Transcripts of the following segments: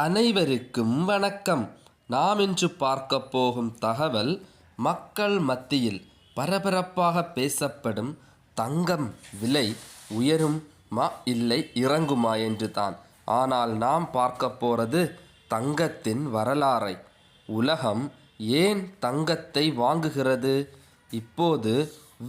அனைவருக்கும் வணக்கம். நாம் இன்று பார்க்க போகும் தகவல் மக்கள் மத்தியில் பரபரப்பாக பேசப்படும் தங்கம் விலை உயருமா இல்லை இறங்குமா என்று தான். ஆனால் நாம் பார்க்க போகிறது தங்கத்தின் வரலாறை. உலகம் ஏன் தங்கத்தை வாங்குகிறது? இப்போது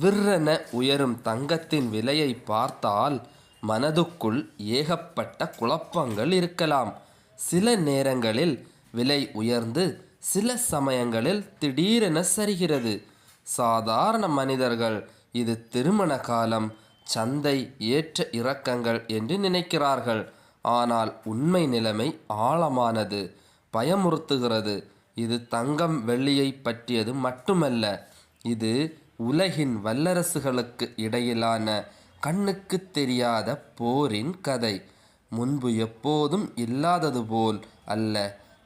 விற்றென உயரும் தங்கத்தின் விலையை பார்த்தால் மனதுக்குள் ஏகப்பட்ட குழப்பங்கள் இருக்கலாம். சில நேரங்களில் விலை உயர்ந்து சில சமயங்களில் திடீரென சரிகிறது. சாதாரண மனிதர்கள் இது திருமண காலம், சந்தை ஏற்ற இறக்கங்கள் என்று நினைக்கிறார்கள். ஆனால் உண்மை நிலைமை ஆழமானது, பயமுறுத்துகிறது. இது தங்கம் வெள்ளியை பற்றியது மட்டுமல்ல, இது உலகின் வல்லரசுகளுக்கு இடையிலான கண்ணுக்கு தெரியாத போரின் கதை. முன்பு எப்போதும் இல்லாதது போல் அல்ல,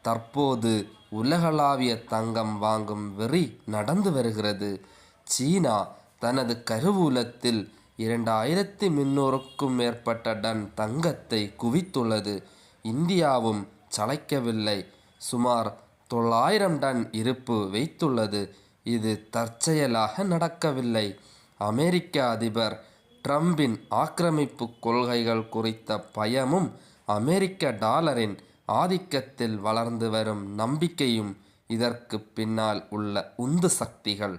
தற்போது உலகளாவிய தங்கம் வாங்கும் வெறி நடந்து வருகிறது. சீனா தனது கருவூலத்தில் 2300க்கும் மேற்பட்ட டன் தங்கத்தை குவித்துள்ளது. இந்தியாவும் சளைக்கவில்லை, சுமார் 900 டன் இருப்பு வைத்துள்ளது. இது தற்செயலாக நடக்கவில்லை. அமெரிக்க அதிபர் ட்ரம்பின் ஆக்கிரமிப்பு கொள்கைகள் குறித்த பயமும் அமெரிக்க டாலரின் ஆதிக்கத்தில் வளர்ந்து வரும் நம்பிக்கையும் இதற்கு பின்னால் உள்ள உந்து சக்திகள்.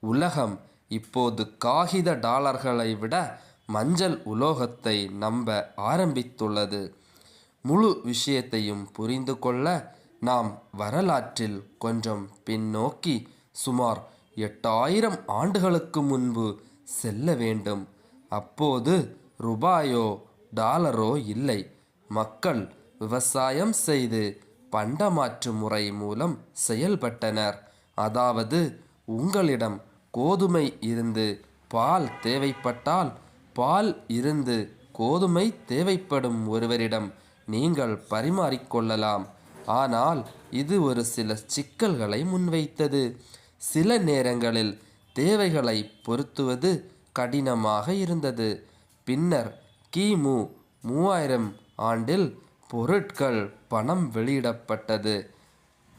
உலகம் இப்போது காகித டாலர்களை விட மஞ்சள் உலோகத்தை நம்ப ஆரம்பித்துள்ளது. முழு விஷயத்தையும் புரிந்து கொள்ள நாம் வரலாற்றில் கொஞ்சம் பின்னோக்கி சுமார் 8000 ஆண்டுகளுக்கு முன்பு செல்ல வேண்டும். அப்போது ரூபாயோ டாலரோ இல்லை. மக்கள் விவசாயம் செய்து பண்டமாற்று முறை மூலம் செயல்பட்டனர். அதாவது உங்களிடம் கோதுமை இருந்து பால் தேவைப்பட்டால், பால் இருந்து கோதுமை தேவைப்படும் ஒருவரிடம் நீங்கள் பரிமாறிக்கொள்ளலாம். ஆனால் இது ஒரு சில சிக்கல்களை முன்வைத்தது. சில நேரங்களில் தேவைகளை பொருத்துவது கடினமாக இருந்தது. பின்னர் கிமு 3000 ஆண்டில் பொருட்கள் பணம் வெளியிடப்பட்டது.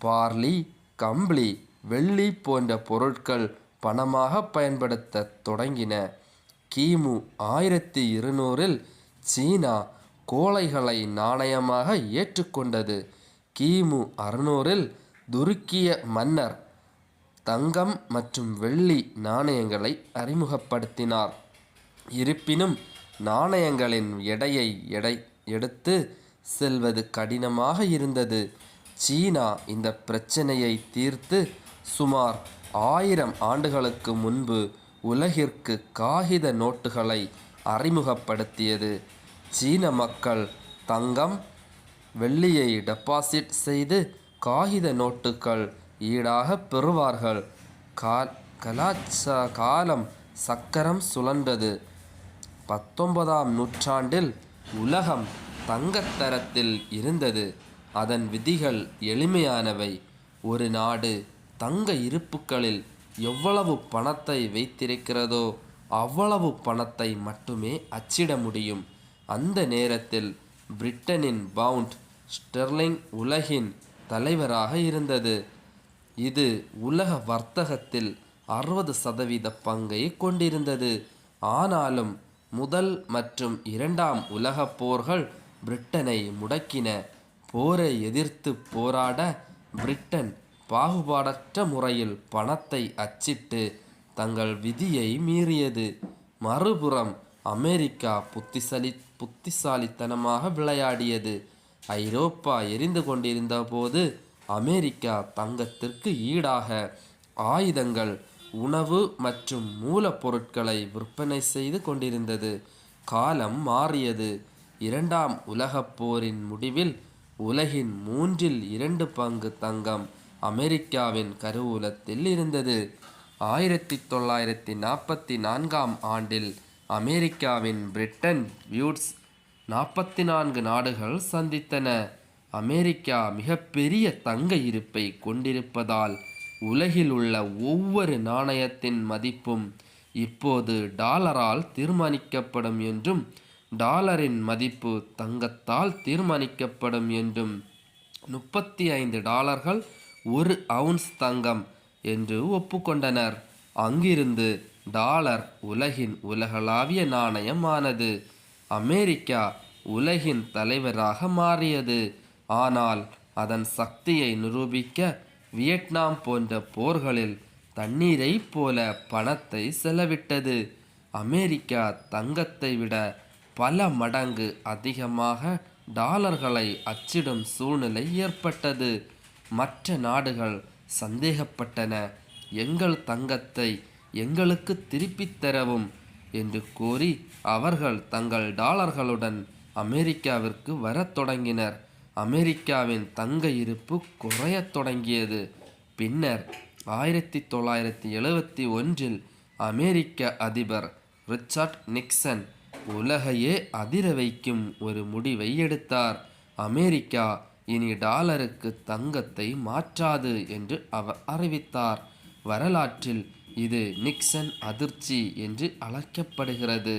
பார்லி, கம்பளி, வெள்ளி போன்ற பொருட்கள் பணமாக பயன்படுத்த தொடங்கின. கிமு 1200இல் சீனா கோழைகளை நாணயமாக ஏற்றுக்கொண்டது. கிமு 600இல் துருக்கிய மன்னர் தங்கம் மற்றும் வெள்ளி நாணயங்களை அறிமுகப்படுத்தினார். இருப்பினும் நாணயங்களின் எடையை எடுத்து செல்வது கடினமாக இருந்தது. சீனா இந்த பிரச்சனையை தீர்த்து சுமார் 1000 ஆண்டுகளுக்கு முன்பு உலகிற்கு காகித நோட்டுகளை அறிமுகப்படுத்தியது. சீன மக்கள் தங்கம், வெள்ளியை டெபாசிட் செய்து காகித நோட்டுகள் ஈடாக பெறுவார்கள். காலம் சக்கரம் சுழன்றது. 19ஆம் நூற்றாண்டில் உலகம் தங்கத்தரத்தில் இருந்தது. அதன் விதிகள் எளிமையானவை. ஒரு நாடு தங்க இருப்புகளில் எவ்வளவு பணத்தை வைத்திருக்கிறதோ அவ்வளவு பணத்தை மட்டுமே அச்சிட முடியும். அந்த நேரத்தில் பிரிட்டனின் பவுண்ட் ஸ்டெர்லிங் உலகின் தலைவராக இருந்தது. இது உலக வர்த்தகத்தில் 60% பங்கை கொண்டிருந்தது. ஆனாலும் முதல் மற்றும் இரண்டாம் உலகப் போர்கள் பிரிட்டனை முடக்கின. போரை எதிர்த்து போராட பிரிட்டன் பாகுபாடற்ற முறையில் பணத்தை அச்சிட்டு தங்கள் விதியை மீறியது. மறுபுறம் அமெரிக்கா புத்திசாலித்தனமாக விளையாடியது. ஐரோப்பா எரிந்து கொண்டிருந்த போது அமெரிக்கா தங்கத்திற்கு ஈடாக ஆயுதங்கள், உணவு மற்றும் மூலப்பொருட்களை விற்பனை செய்து கொண்டிருந்தது. காலம் மாறியது. இரண்டாம் உலகப் போரின் முடிவில் உலகின் 2/3 பங்கு தங்கம் அமெரிக்காவின் கருவூலத்தில் இருந்தது. 1944ஆம் ஆண்டில் அமெரிக்காவின் பிரிட்டன் வியூட்ஸ் 44 நாடுகள் சந்தித்தன. அமெரிக்கா மிகப்பெரிய தங்க இருப்பை கொண்டிருப்பதால் உலகில் உள்ள ஒவ்வொரு நாணயத்தின் மதிப்பும் இப்போது டாலரால் தீர்மானிக்கப்படும் என்றும் டாலரின் மதிப்பு தங்கத்தால் தீர்மானிக்கப்படும் என்றும் $35 ஒரு அவுன்ஸ் தங்கம் என்று ஒப்புக்கொண்டனர். அங்கிருந்து டாலர் உலகின் உலகளாவிய நாணயமானது. அமெரிக்கா உலகின் தலைவராக மாறியது. ஆனால் அதன் சக்தியை நிரூபிக்க வியட்நாம் போன்ற போர்களில் தண்ணீரைப் போல பணத்தை செலவிட்டது. அமெரிக்கா தங்கத்தை விட பல மடங்கு அதிகமாக டாலர்களை அச்சிடும் சூழ்நிலை ஏற்பட்டது. மற்ற நாடுகள் சந்தேகப்பட்டன. எங்கள் தங்கத்தை எங்களுக்கு திருப்பித் தரவும் என்று கூறி அவர்கள் தங்கள் டாலர்களுடன் அமெரிக்காவிற்கு வரத் தொடங்கினர். அமெரிக்காவின் தங்க இருப்பு குறையத் தொடங்கியது. பின்னர் 1971 அமெரிக்க அதிபர் ரிச்சர்ட் நிக்சன் உலகையே அதிர வைக்கும் ஒரு முடிவை எடுத்தார். அமெரிக்கா இனி டாலருக்கு தங்கத்தை மாற்றாது என்று அவர் அறிவித்தார். வரலாற்றில் இது நிக்சன் அதிர்ச்சி என்று அழைக்கப்படுகிறது.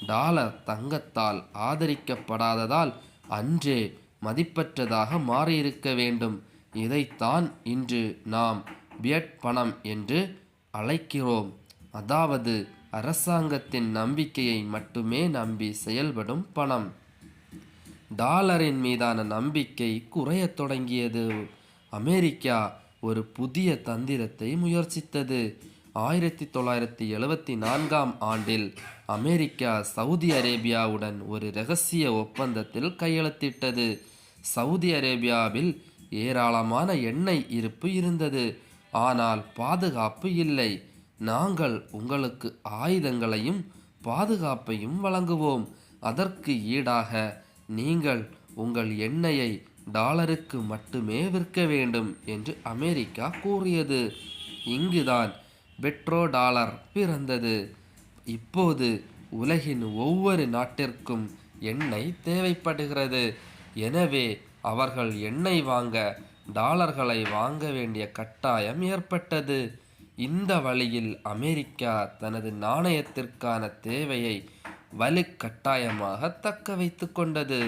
டாலர் தங்கத்தால் ஆதரிக்கப்படாததால் அன்றே மதிப்பற்றதாக மாறியிருக்க வேண்டும். இதைத்தான் இன்று நாம் ஃபியட் பணம் என்று அழைக்கிறோம். அதாவது அரசாங்கத்தின் நம்பிக்கையை மட்டுமே நம்பி செயல்படும் பணம். டாலரின் மீதான நம்பிக்கை குறையத் தொடங்கியது. அமெரிக்கா ஒரு புதிய தந்திரத்தை முயற்சித்தது. 1974 அமெரிக்கா சவுதி அரேபியாவுடன் ஒரு இரகசிய ஒப்பந்தத்தில் கையெழுத்திட்டது. சவுதி அரேபியாவில் ஏராளமான எண்ணெய் இருப்பு இருந்தது. ஆனால் பாதுகாப்பு இல்லை. நாங்கள் உங்களுக்கு ஆயுதங்களையும் பாதுகாப்பையும் வழங்குவோம். அதற்கு ஈடாக நீங்கள் உங்கள் எண்ணெயை டாலருக்கு மட்டுமே விற்க வேண்டும் என்று அமெரிக்கா கூறியது. இங்குதான் பெட்ரோ டாலர் பிறந்தது. இப்போது உலகின் ஒவ்வொரு நாட்டிற்கும் எண்ணெய் தேவைப்படுகிறது. எனவே அவர்கள் எண்ணெய் வாங்க டாலர்களை வாங்க வேண்டிய கட்டாயம் ஏற்பட்டது. இந்த வழியில் அமெரிக்கா தனது நாணயத்திற்கான தேவையை வலுக்கட்டாயமாக தக்க வைத்து கொண்டது.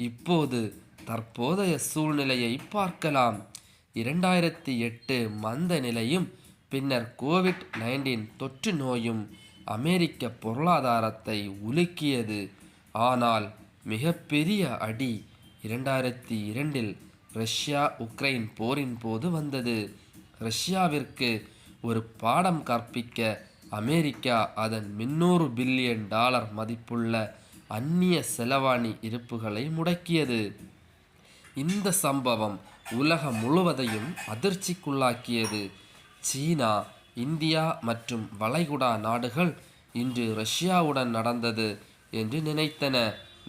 இப்போது தற்போதைய சூழ்நிலையை பார்க்கலாம். 2008 மந்த நிலையும் பின்னர் கோவிட்-19 தொற்று நோயும் அமெரிக்க பொருளாதாரத்தை உலுக்கியது. ஆனால் மிகப்பெரிய அடி 2002 ரஷ்யா உக்ரைன் போரின் போது வந்தது. ரஷ்யாவிற்கு ஒரு பாடம் கற்பிக்க அமெரிக்கா அதன் $300 பில்லியன் மதிப்புள்ள அந்நிய செலவாணி இருப்புகளை முடக்கியது. இந்த சம்பவம் உலகம் முழுவதையும் அதிர்ச்சிக்குள்ளாக்கியது. சீனா, இந்தியா மற்றும் வளைகுடா நாடுகள் இன்று ரஷ்யாவுடன் நடந்தது என்று நினைத்தன.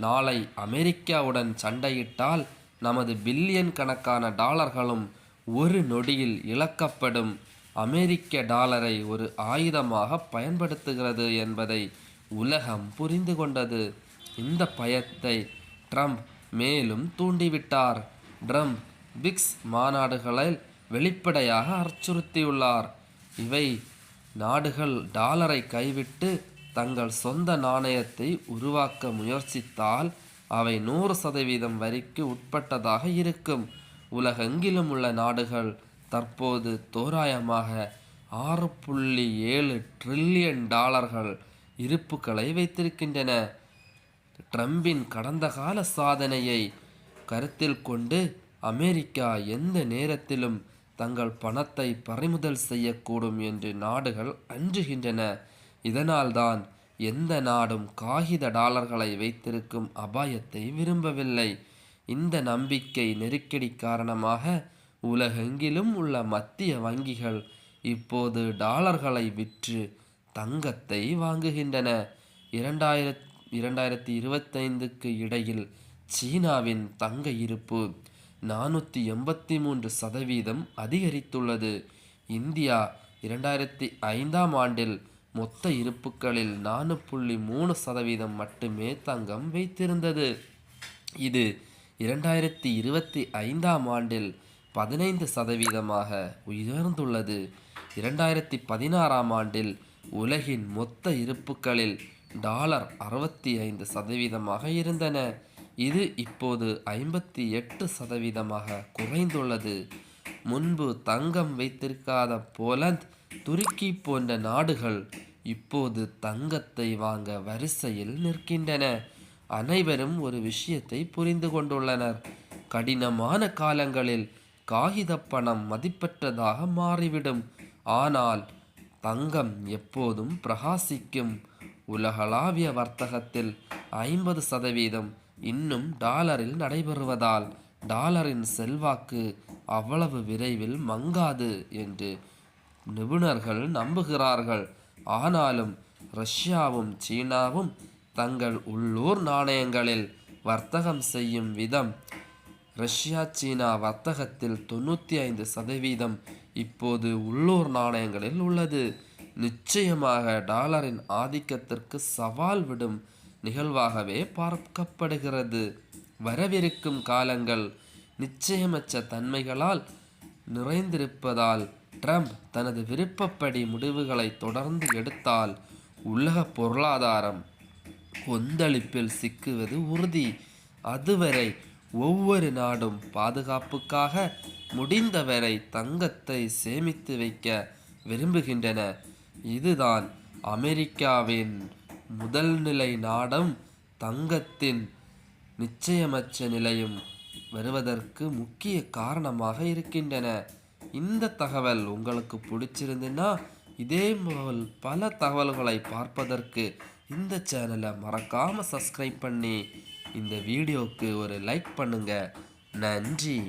நாளை அமெரிக்காவுடன் சண்டையிட்டால் நமது பில்லியன் கணக்கான டாலர்களும் ஒரு நொடியில் இழக்கப்படும். அமெரிக்க டாலரை ஒரு ஆயுதமாக பயன்படுத்துகிறது என்பதை உலகம் புரிந்து கொண்டது. இந்த பயத்தை ட்ரம்ப் மேலும் தூண்டிவிட்டார். ட்ரம்ப் பிரிக்ஸ் மாநாடுகளில் வெளிப்படையாக அச்சுறுத்தியுள்ளார். இவை நாடுகள் டாலரை கைவிட்டு தங்கள் சொந்த நாணயத்தை உருவாக்க முயற்சித்தால் அவை 100% வரிக்கு உட்பட்டதாக இருக்கும். உலகெங்கிலும் உள்ள நாடுகள் தற்போது தோராயமாக $6.7 டிரில்லியன் இருப்புகளை வைத்திருக்கின்றன. ட்ரம்பின் கடந்த கால சாதனையை கருத்தில் கொண்டு அமெரிக்கா எந்த நேரத்திலும் தங்கள் பணத்தை பறிமுதல் செய்யக்கூடும் என்று நாடுகள் அஞ்சுகின்றன. இதனால்தான் எந்த நாடும் காகித டாலர்களை வைத்திருக்கும் அபாயத்தை விரும்பவில்லை. இந்த நம்பிக்கை நெருக்கடி காரணமாக உலகெங்கிலும் உள்ள மத்திய வங்கிகள் இப்போது டாலர்களை விற்று தங்கத்தை வாங்குகின்றன. 2025க்கு இடையில் சீனாவின் தங்க இருப்பு 483% அதிகரித்துள்ளது. இந்தியா 2005 மொத்த இருப்புகளில் 4.3% மட்டுமே தங்கம் வைத்திருந்தது. இது 2025 15% உயர்ந்துள்ளது. 2016 உலகின் மொத்த இருப்புகளில் $65% இருந்தன. இது இப்போது 58% குறைந்துள்ளது. முன்பு தங்கம் வைத்திருக்காத போலந்து, துருக்கி போன்ற நாடுகள் இப்போது தங்கத்தை வாங்க வரிசையில் நிற்கின்றன. அனைவரும் ஒரு விஷயத்தை புரிந்து கொண்டுள்ளனர். கடினமான காலங்களில் காகித பணம் மதிப்பற்றதாக மாறிவிடும். ஆனால் தங்கம் எப்போதும் பிரகாசிக்கும். உலகளாவிய வர்த்தகத்தில் 50% இன்னும் டாலரில் நடைபெறுவதால் டாலரின் செல்வாக்கு அவ்வளவு விரைவில் மங்காது என்று நிபுணர்கள் நம்புகிறார்கள். ஆனாலும் ரஷ்யாவும் சீனாவும் தங்கள் உள்ளூர் நாணயங்களில் வர்த்தகம் செய்யும் விதம், ரஷ்யா சீனா வர்த்தகத்தில் 95% இப்போது உள்ளூர் நாணயங்களில் உள்ளது. நிச்சயமாக டாலரின் ஆதிக்கத்திற்கு சவால் விடும் நிகழ்வாகவே பார்க்கப்படுகிறது. வரவிருக்கும் காலங்கள் நிச்சயமற்ற தன்மைகளால் நிறைந்திருப்பதால் ட்ரம்ப் தனது விருப்பப்படி முடிவுகளை தொடர்ந்து எடுத்தால் உலக பொருளாதாரம் கொந்தளிப்பில் சிக்குவது உறுதி. அதுவரை ஒவ்வொரு நாடும் பாதுகாப்புக்காக முடிந்தவரை தங்கத்தை சேமித்து வைக்க விரும்புகின்றன. இதுதான் அமெரிக்காவின் முதல்நிலை நாடும் தங்கத்தின் நிச்சயமற்ற நிலையும் வருவதற்கு முக்கிய காரணமாக இருக்கின்றன. இந்த தகவல் உங்களுக்கு பிடிச்சிருந்துன்னா இதே போல் பல தகவல்களை பார்ப்பதற்கு இந்த சேனலை மறக்காமல் சப்ஸ்கிரைப் பண்ணி இந்த வீடியோவுக்கு ஒரு லைக் பண்ணுங்க. நன்றி.